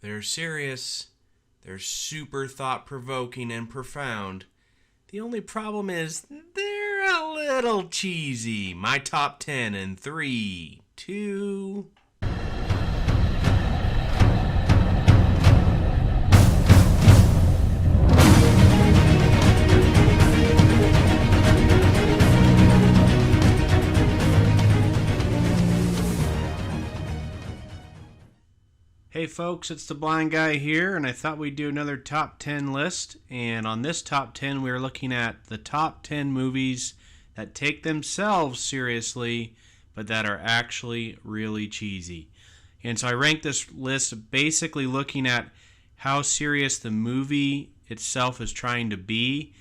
They're serious. They're super thought-provoking and profound. The only problem is they're a little cheesy. My top 10 in 3, 2... Hey folks, it's the Blind Guy here, and I thought we'd do another top 10 list. And on this top 10, we're looking at the top 10 movies that take themselves seriously, but that are actually really cheesy. And so I ranked this list basically looking at how serious the movie itself is trying to be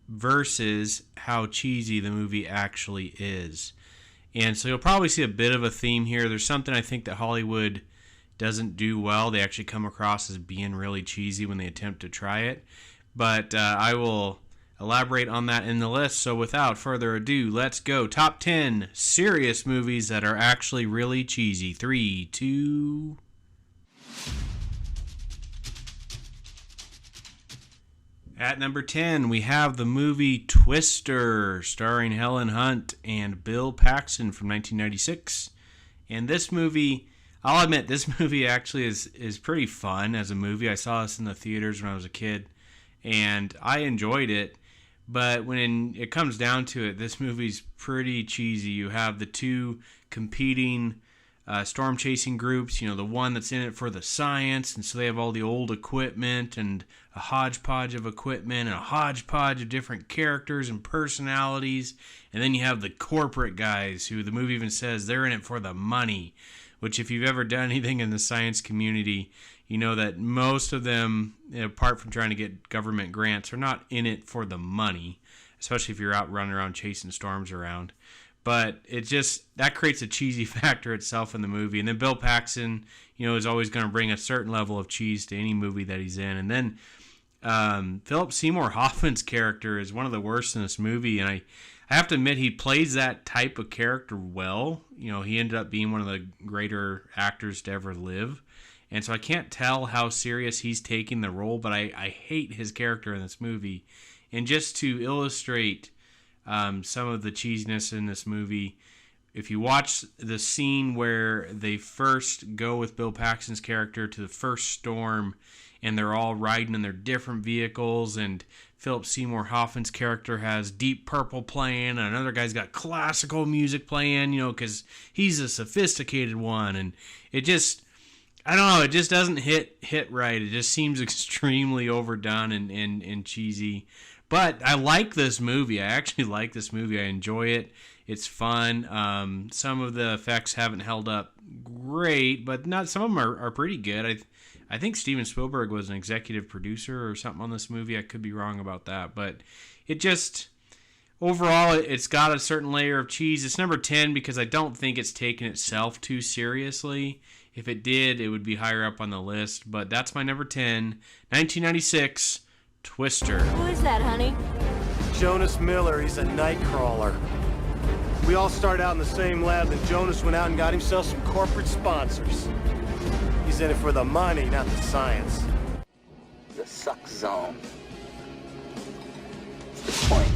versus how cheesy the movie actually is. And so you'll probably see a bit of a theme here. There's something I think that Hollywood doesn't do well. They actually come across as being really cheesy when they attempt to try it. But I will elaborate on that in the list. So without further ado, let's go. Top 10 serious movies that are actually really cheesy. 3, 2... At number 10, we have the movie Twister, starring Helen Hunt and Bill Paxton from 1996. And this movie, I'll admit, this movie actually is pretty fun as a movie. I saw this in the theaters when I was a kid, and I enjoyed it. But when it comes down to it, this movie's pretty cheesy. You have the two competing storm-chasing groups, the one that's in it for the science, and so they have all the old equipment and a hodgepodge of equipment and a hodgepodge of different characters and personalities. And then you have the corporate guys who the movie even says they're in it for the money, which if you've ever done anything in the science community, you know that most of them, apart from trying to get government grants, are not in it for the money, especially if you're out running around chasing storms around. But that creates a cheesy factor itself in the movie. And then Bill Paxton, is always going to bring a certain level of cheese to any movie that he's in. And then Philip Seymour Hoffman's character is one of the worst in this movie. And I have to admit, he plays that type of character well. He ended up being one of the greater actors to ever live. And so I can't tell how serious he's taking the role, but I hate his character in this movie. And just to illustrate some of the cheesiness in this movie, if you watch the scene where they first go with Bill Paxton's character to the first storm, and they're all riding in their different vehicles, and Philip Seymour Hoffman's character has Deep Purple playing, and another guy's got classical music playing, because he's a sophisticated one, and it just, I don't know, it just doesn't hit right. It just seems extremely overdone and cheesy. But I like this movie. I actually like this movie. I enjoy it. It's fun. Some of the effects haven't held up great, but some of them are pretty good. I think Steven Spielberg was an executive producer or something on this movie. I could be wrong about that. But it just, overall, it's got a certain layer of cheese. It's number 10 because I don't think it's taken itself too seriously. If it did, it would be higher up on the list. But that's my number 10, 1996, Twister. Who is that, honey? Jonas Miller. He's a night crawler. We all started out in the same lab, then Jonas went out and got himself some corporate sponsors. He's in it for the money, not the science. The suck zone. It's the point.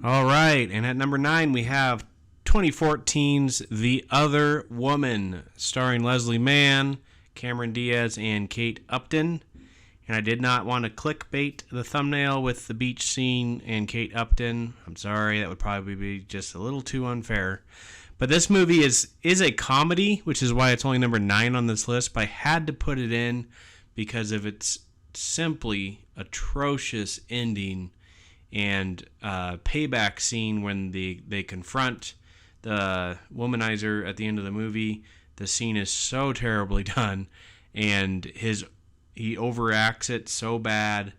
All right, and at number 9, we have 2014's The Other Woman, starring Leslie Mann, Cameron Diaz, and Kate Upton. And I did not want to clickbait the thumbnail with the beach scene and Kate Upton. I'm sorry, that would probably be just a little too unfair. But this movie is a comedy, which is why it's only number 9 on this list. But I had to put it in because of its simply atrocious ending and payback scene when they confront the womanizer at the end of the movie. The scene is so terribly done, and he overacts it so bad,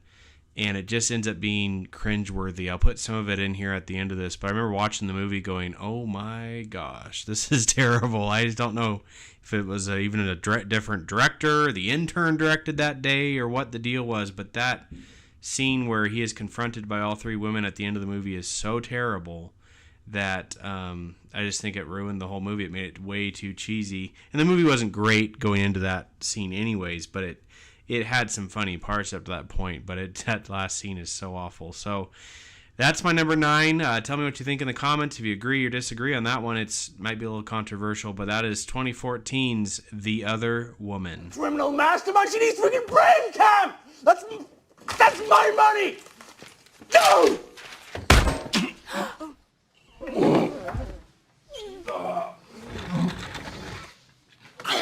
and it just ends up being cringeworthy. I'll put some of it in here at the end of this, but I remember watching the movie going, oh my gosh, this is terrible. I just don't know if it was even a different director, the intern directed that day, or what the deal was, but that scene where he is confronted by all three women at the end of the movie is so terrible that I just think it ruined the whole movie. It made it way too cheesy. And the movie wasn't great going into that scene anyways, but it had some funny parts up to that point, but that last scene is so awful. So that's my number 9. Tell me what you think in the comments if you agree or disagree on that one. It might be a little controversial, but that is 2014's The Other Woman. Criminal mastermind, she needs freaking brain camp! That's my money! No!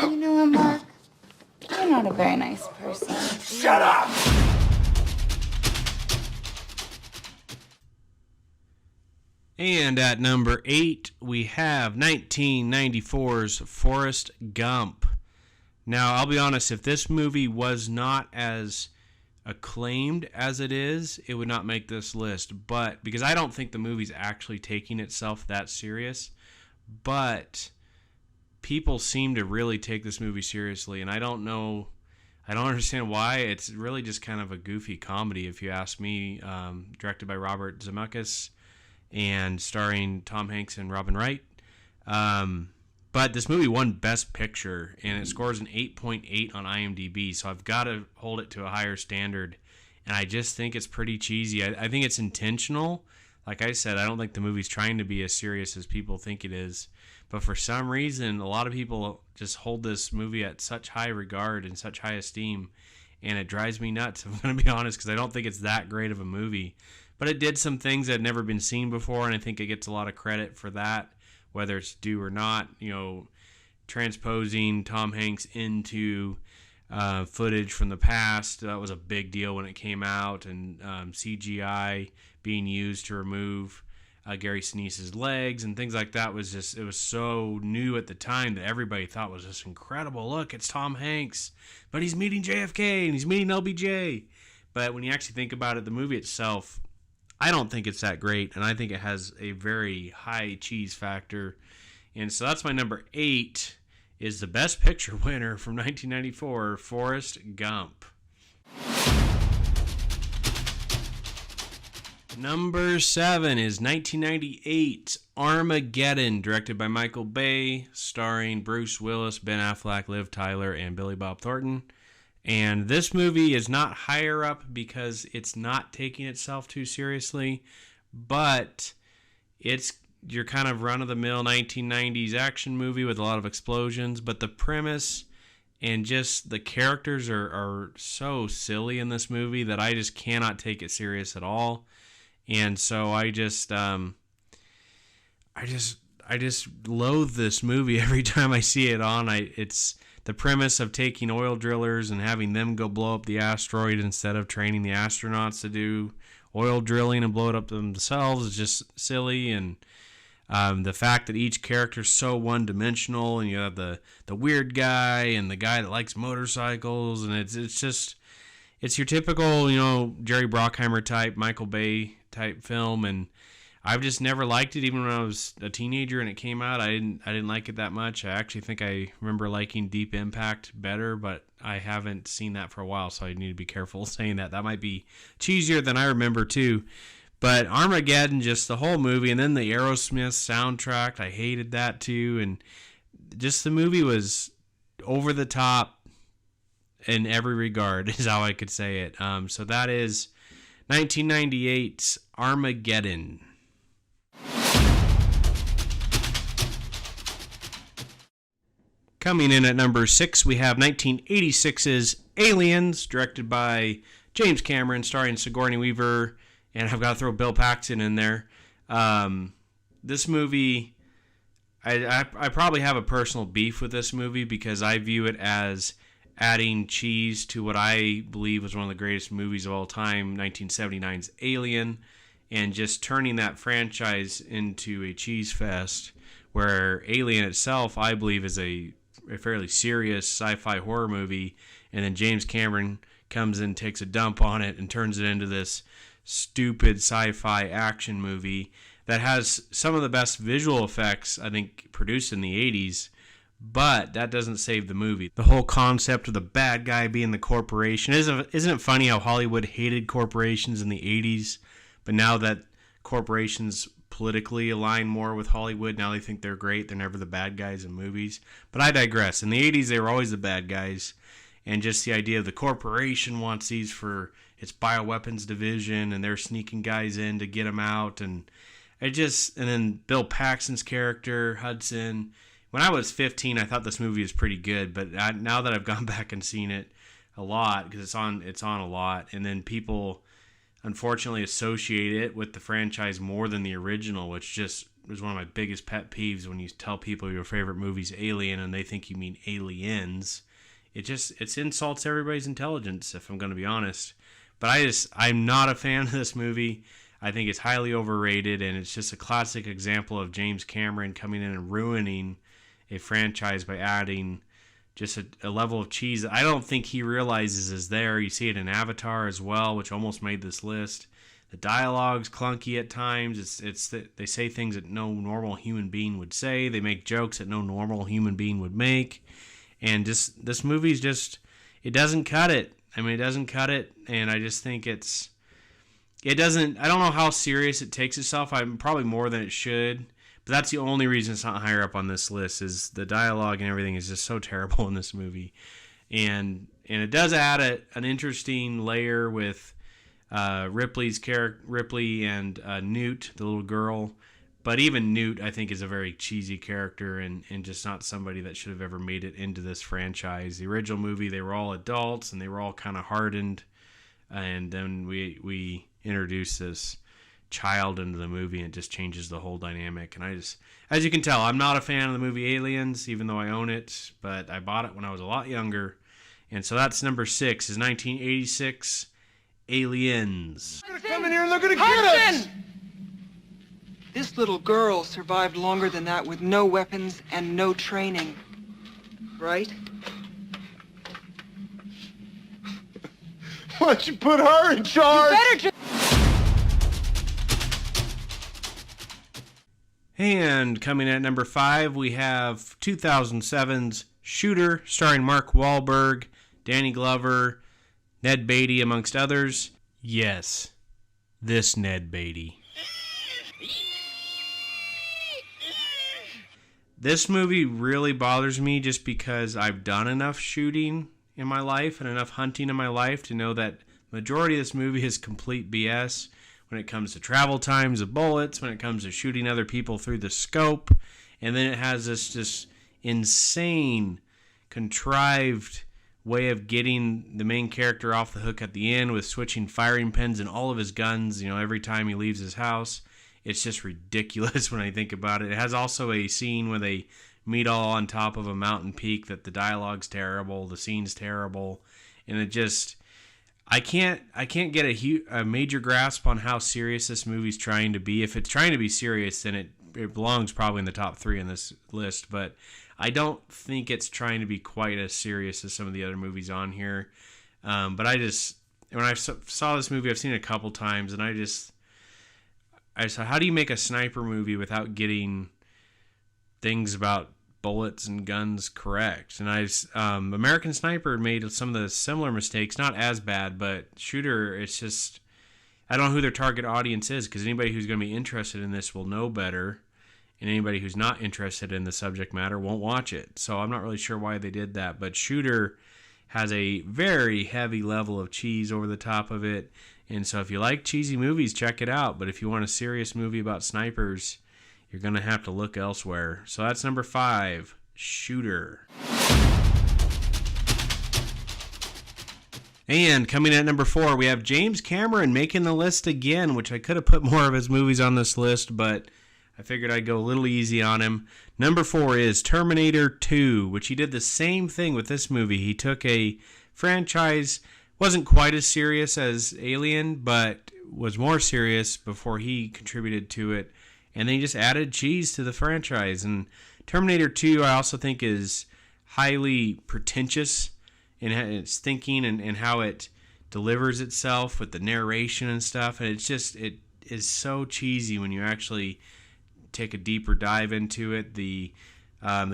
You know what, Mark? You're not a very nice person. Shut up! And at number 8, we have 1994's Forrest Gump. Now, I'll be honest, if this movie was not as acclaimed as it is, it would not make this list. But because I don't think the movie's actually taking itself that serious, but people seem to really take this movie seriously, and I don't understand why. It's really just kind of a goofy comedy, if you ask me. Directed by Robert Zemeckis and starring Tom Hanks and Robin Wright. But this movie won Best Picture, and it scores an 8.8 on IMDb, so I've got to hold it to a higher standard. And I just think it's pretty cheesy. I think it's intentional. Like I said, I don't think the movie's trying to be as serious as people think it is. But for some reason, a lot of people just hold this movie at such high regard and such high esteem, and it drives me nuts, I'm going to be honest, because I don't think it's that great of a movie. But it did some things that had never been seen before, and I think it gets a lot of credit for that, whether it's due or not. You know, transposing Tom Hanks into footage from the past, that was a big deal when it came out, and CGI being used to remove Gary Sinise's legs and things like that it was so new at the time that everybody thought was just incredible. Look, it's Tom Hanks, but he's meeting JFK and he's meeting LBJ. But when you actually think about it, the movie itself, I don't think it's that great, and I think it has a very high cheese factor. And so that's my number 8, is the Best Picture winner from 1994, Forrest Gump. Number 7 is 1998's Armageddon, directed by Michael Bay, starring Bruce Willis, Ben Affleck, Liv Tyler, and Billy Bob Thornton. And this movie is not higher up because it's not taking itself too seriously, but it's your kind of run-of-the-mill 1990s action movie with a lot of explosions. But the premise and just the characters are so silly in this movie that I just cannot take it serious at all. And so I just loathe this movie every time I see it on. It's the premise of taking oil drillers and having them go blow up the asteroid instead of training the astronauts to do oil drilling and blow it up themselves is just silly. And the fact that each character is so one-dimensional, and you have the weird guy and the guy that likes motorcycles, and it's your typical, Jerry Bruckheimer type, Michael Bay type film, and I've just never liked it. Even when I was a teenager and it came out, I didn't like it that much. I actually think I remember liking Deep Impact better, but I haven't seen that for a while, so I need to be careful saying that. That might be cheesier than I remember too. But Armageddon, just the whole movie, and then the Aerosmith soundtrack, I hated that too, and just the movie was over the top in every regard, is how I could say it. So that is 1998's Armageddon. Coming in at number 6, we have 1986's Aliens, directed by James Cameron, starring Sigourney Weaver, and I've got to throw Bill Paxton in there. This movie, I probably have a personal beef with this movie because I view it as adding cheese to what I believe was one of the greatest movies of all time, 1979's Alien, and just turning that franchise into a cheese fest, where Alien itself, I believe, is a fairly serious sci-fi horror movie, and then James Cameron comes in, takes a dump on it, and turns it into this stupid sci-fi action movie that has some of the best visual effects, I think, produced in the 80s, but that doesn't save the movie. The whole concept of the bad guy being the corporation. Isn't it funny how Hollywood hated corporations in the 80s, but now that corporations politically align more with Hollywood. Now they think they're great. They're never the bad guys in movies. But I digress. In the 80s, they were always the bad guys. And just the idea of the corporation wants these for its bioweapons division, and they're sneaking guys in to get them out. And then Bill Paxton's character, Hudson. When I was 15, I thought this movie was pretty good. But now that I've gone back and seen it a lot, because it's on a lot, and then people unfortunately associate it with the franchise more than the original, which just was one of my biggest pet peeves. When you tell people your favorite movie's Alien and they think you mean aliens, it insults everybody's intelligence, if I'm going to be honest. But I'm not a fan of this movie. I think it's highly overrated, and it's just a classic example of James Cameron coming in and ruining a franchise by adding just a level of cheese that I don't think he realizes is there. You see it in Avatar as well, which almost made this list. The dialogue's clunky at times. They say things that no normal human being would say. They make jokes that no normal human being would make. And just this movie's it doesn't cut it. I mean, it doesn't cut it, and I just think it doesn't. I don't know how serious it takes itself. I'm probably more than it should. But that's the only reason it's not higher up on this list, is the dialogue and everything is just so terrible in this movie. And it does add an interesting layer with Ripley and Newt, the little girl. But even Newt, I think, is a very cheesy character and just not somebody that should have ever made it into this franchise. The original movie, they were all adults and they were all kind of hardened. And then we introduced this child into the movie, and it just changes the whole dynamic. And as you can tell, I'm not a fan of the movie Aliens, even though I own it, but I bought it when I was a lot younger. And so that's number 6, is 1986 Aliens. Come in here and they're gonna get us! This little girl survived longer than that with no weapons and no training. Right? Why don't you put her in charge? You better just... And coming at number 5, we have 2007's Shooter, starring Mark Wahlberg, Danny Glover, Ned Beatty, amongst others. Yes, this Ned Beatty. This movie really bothers me just because I've done enough shooting in my life and enough hunting in my life to know that the majority of this movie is complete BS. When it comes to travel times of bullets, when it comes to shooting other people through the scope. And then it has this just insane, contrived way of getting the main character off the hook at the end with switching firing pins in all of his guns, every time he leaves his house. It's just ridiculous when I think about it. It has also a scene where they meet all on top of a mountain peak that the dialogue's terrible, the scene's terrible, and it just... I can't get a major grasp on how serious this movie's trying to be. If it's trying to be serious, then it belongs probably in the top 3 in this list. But I don't think it's trying to be quite as serious as some of the other movies on here. But when I saw this movie, I've seen it a couple times, and I just thought, how do you make a sniper movie without getting things about bullets and guns correct? And American Sniper made some of the similar mistakes, not as bad, but Shooter, it's just, I don't know who their target audience is, because anybody who's going to be interested in this will know better, and anybody who's not interested in the subject matter won't watch it. So I'm not really sure why they did that, but Shooter has a very heavy level of cheese over the top of it, and so if you like cheesy movies, check it out. But if you want a serious movie about snipers, you're going to have to look elsewhere. So that's number 5, Shooter. And coming at number 4, we have James Cameron making the list again, which I could have put more of his movies on this list, but I figured I'd go a little easy on him. Number 4 is Terminator 2, which he did the same thing with this movie. He took a franchise, wasn't quite as serious as Alien, but was more serious before he contributed to it. And then he just added cheese to the franchise. And Terminator 2, I also think, is highly pretentious in its thinking and how it delivers itself with the narration and stuff. And it is so cheesy when you actually take a deeper dive into it. The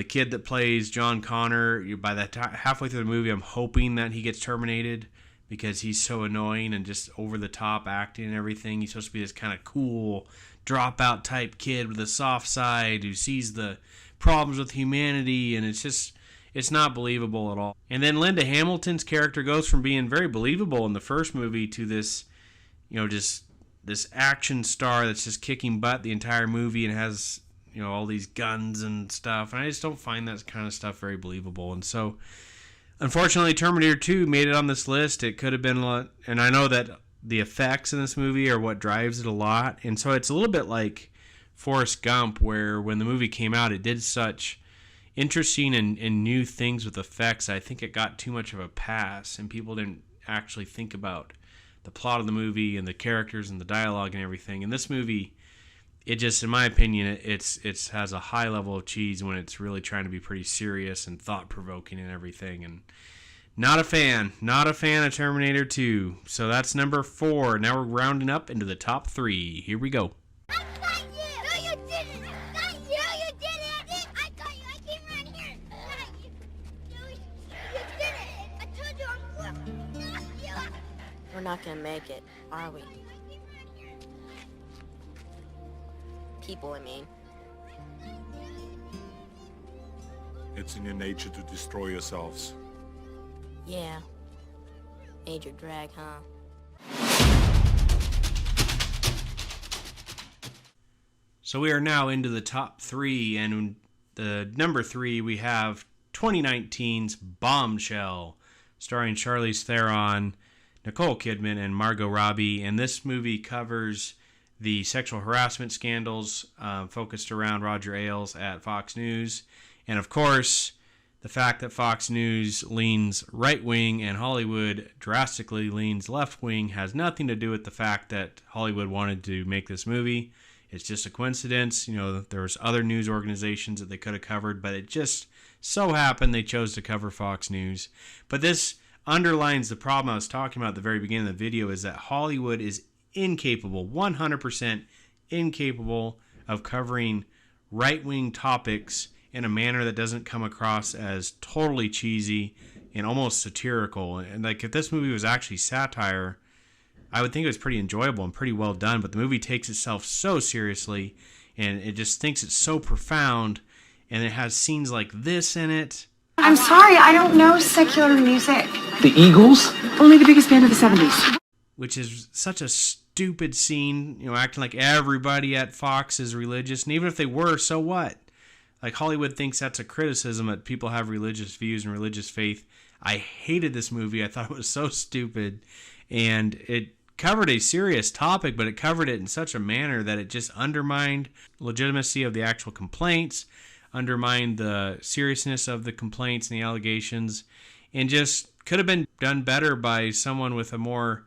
kid that plays John Connor, by the halfway through the movie, I'm hoping that he gets terminated because he's so annoying and just over the top acting and everything. He's supposed to be this kind of cool, dropout type kid with a soft side who sees the problems with humanity, and it's not believable at all. And then Linda Hamilton's character goes from being very believable in the first movie to this, just this action star that's just kicking butt the entire movie and has, all these guns and stuff. And I just don't find that kind of stuff very believable. And so, unfortunately, Terminator 2 made it on this list. It could have been a lot, and I know that the effects in this movie are what drives it a lot. And so it's a little bit like Forrest Gump, where when the movie came out, it did such interesting and new things with effects. I think it got too much of a pass, and people didn't actually think about the plot of the movie and the characters and the dialogue and everything. And this movie, it just, in my opinion, it has a high level of cheese when it's really trying to be pretty serious and thought-provoking and everything. And not a fan of Terminator 2. So that's number 4. Now we're rounding up into the top 3. Here we go. I got you! No, you didn't! Got you! You didn't! I got you! I came around here! Got you! You did it! I told you I'm quick! Got you! We're not gonna make it, are we? People, I mean. It's in your nature to destroy yourselves. Yeah. Major drag, huh? So we are now into the top 3, and the number 3 we have 2019's Bombshell, starring Charlize Theron, Nicole Kidman, and Margot Robbie. And this movie covers the sexual harassment scandals focused around Roger Ailes at Fox News. And of course, the fact that Fox News leans right-wing and Hollywood drastically leans left-wing has nothing to do with the fact that Hollywood wanted to make this movie. It's just a coincidence. There was other news organizations that they could have covered, but it just so happened they chose to cover Fox News. But this underlines the problem I was talking about at the very beginning of the video, is that Hollywood is incapable, 100% incapable of covering right-wing topics in a manner that doesn't come across as totally cheesy and almost satirical. And like, if this movie was actually satire, I would think it was pretty enjoyable and pretty well done, but the movie takes itself so seriously, and it just thinks it's so profound, and it has scenes like this in it. I'm sorry, I don't know secular music. The Eagles? Only the biggest band of the 70s. Which is such a stupid scene, acting like everybody at Fox is religious, and even if they were, so what? Like, Hollywood thinks that's a criticism that people have religious views and religious faith. I hated this movie. I thought it was so stupid. And it covered a serious topic, but it covered it in such a manner that it just undermined legitimacy of the actual complaints, undermined the seriousness of the complaints and the allegations, and just could have been done better by someone with a more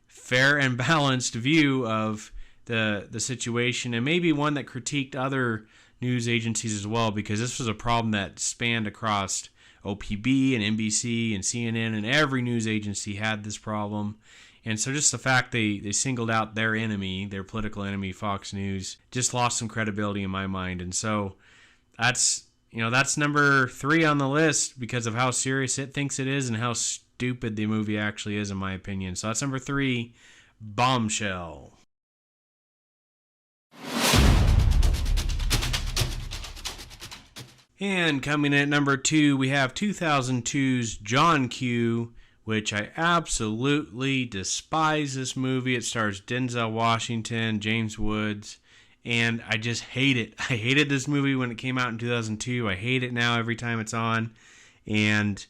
fair and balanced view of the situation, and maybe one that critiqued other news agencies as well, because this was a problem that spanned across OPB and NBC and CNN, and every news agency had this problem. And so just the fact they singled out their enemy, their political enemy, Fox News, just lost some credibility in my mind. And so that's number 3 on the list because of how serious it thinks it is and how stupid the movie actually is, in my opinion. So that's number 3, Bombshell. And coming in at number 2, we have 2002's John Q, which I absolutely despise this movie. It stars Denzel Washington, James Woods, and I just hate it. I hated this movie when it came out in 2002. I hate it now every time it's on. And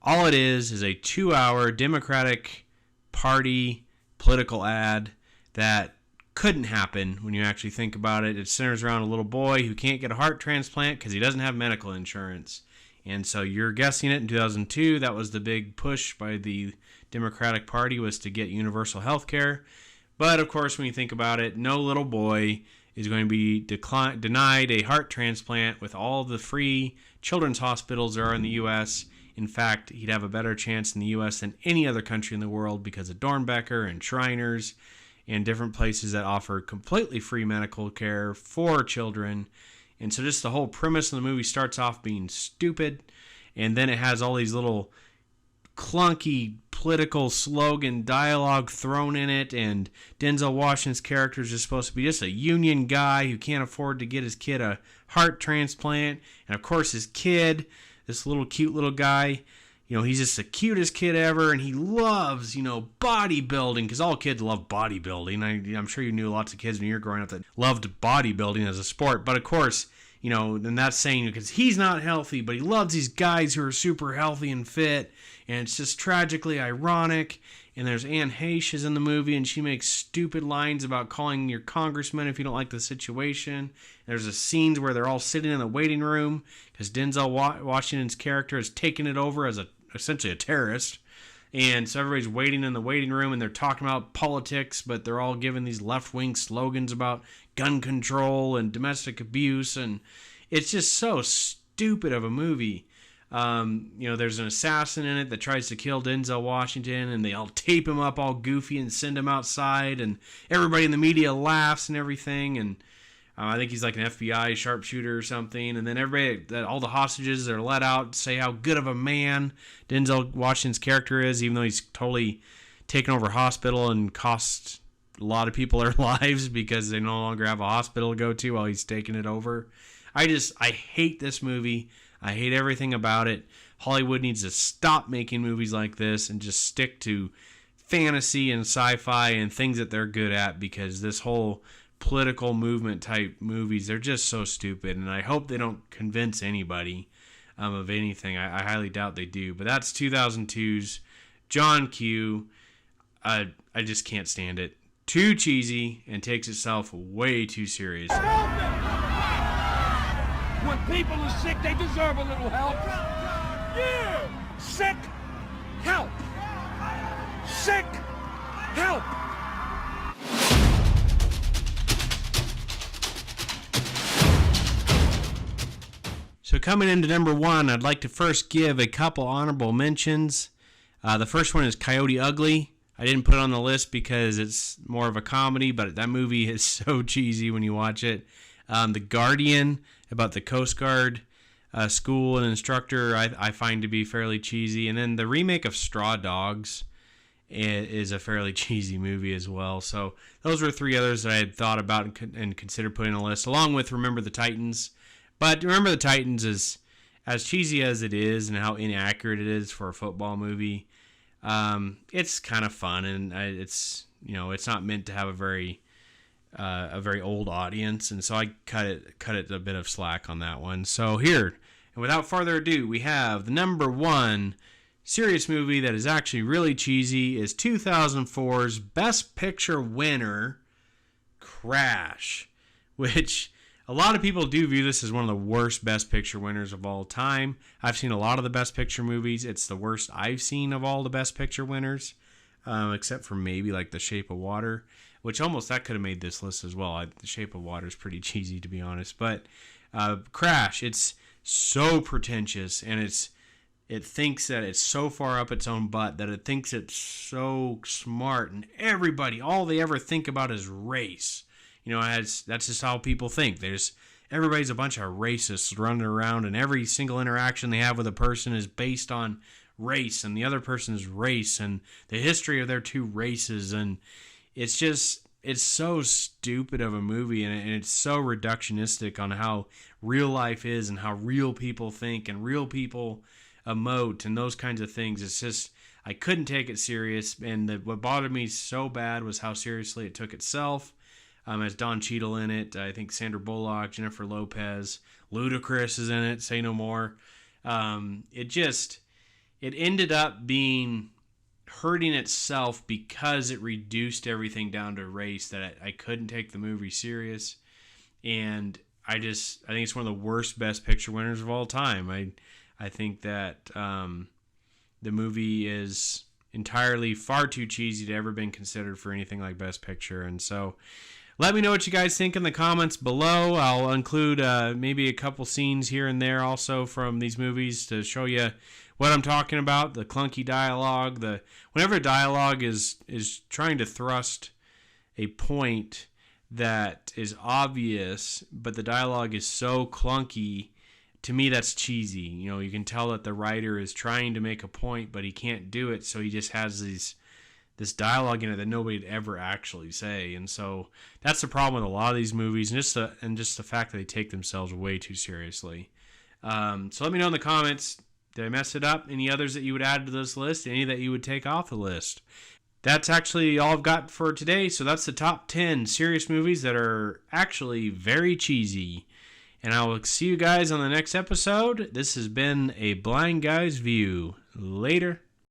all it is a 2-hour Democratic Party political ad that couldn't happen when you actually think about it. It centers around a little boy who can't get a heart transplant because he doesn't have medical insurance. And so you're guessing it, in 2002, that was the big push by the Democratic Party, was to get universal health care. But of course, when you think about it, no little boy is going to be denied a heart transplant with all the free children's hospitals there are in the U.S. In fact, he'd have a better chance in the U.S. than any other country in the world because of Dornbecker and Shriners and different places that offer completely free medical care for children. And so just the whole premise of the movie starts off being stupid, and then it has all these little clunky political slogan dialogue thrown in it, and Denzel Washington's character is just supposed to be just a union guy who can't afford to get his kid a heart transplant. And of course his kid, this little cute little guy, he's just the cutest kid ever, and he loves, bodybuilding, because all kids love bodybuilding. I'm sure you knew lots of kids when you were growing up that loved bodybuilding as a sport. But of course, and that's saying because he's not healthy, but he loves these guys who are super healthy and fit, and it's just tragically ironic. And there's Anne Heche is in the movie, and she makes stupid lines about calling your congressman if you don't like the situation. There's a scenes where they're all sitting in the waiting room because Denzel Washington's character has taken it over as essentially a terrorist. And so everybody's waiting in the waiting room, and they're talking about politics, but they're all giving these left-wing slogans about gun control and domestic abuse, and it's just so stupid of a movie. There's an assassin in it that tries to kill Denzel Washington, and they all tape him up all goofy and send him outside, and everybody in the media laughs and everything, and I think he's like an FBI sharpshooter or something. And then all the hostages are let out, say how good of a man Denzel Washington's character is, even though he's totally taken over a hospital and cost a lot of people their lives because they no longer have a hospital to go to while he's taking it over. I hate this movie. I hate everything about it. Hollywood needs to stop making movies like this and just stick to fantasy and sci-fi and things that they're good at, because this whole political movement type movies, they're just so stupid, and I hope they don't convince anybody of anything. I highly doubt they do. But that's 2002's John Q. I just can't stand it. Too cheesy and takes itself way too seriously. When people are sick, they deserve a little help. Yeah! Sick help! Sick help! So coming into number 1, I'd like to first give a couple honorable mentions. The first one is Coyote Ugly. I didn't put it on the list because it's more of a comedy, but that movie is so cheesy when you watch it. The Guardian, about the Coast Guard school and instructor, I find to be fairly cheesy. And then the remake of Straw Dogs is a fairly cheesy movie as well. So those were 3 others that I had thought about and considered putting on the list, along with Remember the Titans. But Remember the Titans is as cheesy as it is and how inaccurate it is for a football movie. It's kind of fun, and it's not meant to have a very old audience, and so I cut it a bit of slack on that one. So here, and without further ado, we have the number 1 serious movie that is actually really cheesy is 2004's Best Picture winner, Crash, which a lot of people do view this as one of the worst Best Picture winners of all time. I've seen a lot of the Best Picture movies. It's the worst I've seen of all the Best Picture winners, except for maybe like The Shape of Water, which almost that could have made this list as well. The Shape of Water is pretty cheesy, to be honest. But Crash, it's so pretentious, and it thinks that it's so far up its own butt that it thinks it's so smart, and all they ever think about is race. That's just how people think. Everybody's a bunch of racists running around, and every single interaction they have with a person is based on race and the other person's race and the history of their 2 races. And it's so stupid of a movie, and it's so reductionistic on how real life is and how real people think and real people emote and those kinds of things. It's just, I couldn't take it serious, and what bothered me so bad was how seriously it took itself. Has Don Cheadle in it. I think Sandra Bullock, Jennifer Lopez, Ludacris is in it. Say no more. It ended up being hurting itself because it reduced everything down to race, that I couldn't take the movie serious. And I think it's one of the worst Best Picture winners of all time. I think that the movie is entirely far too cheesy to ever been considered for anything like Best Picture. And so let me know what you guys think in the comments below. I'll include maybe a couple scenes here and there also from these movies to show you what I'm talking about. The clunky dialogue. Whenever dialogue is trying to thrust a point that is obvious, but the dialogue is so clunky to me, that's cheesy. You know, you can tell that the writer is trying to make a point, but he can't do it, so he just has this dialogue in it that nobody would ever actually say. And so that's the problem with a lot of these movies, and just the fact that they take themselves way too seriously. So let me know in the comments, did I mess it up? Any others that you would add to this list? Any that you would take off the list? That's actually all I've got for today. So that's the top 10 serious movies that are actually very cheesy. And I will see you guys on the next episode. This has been a Blind Guy's View. Later.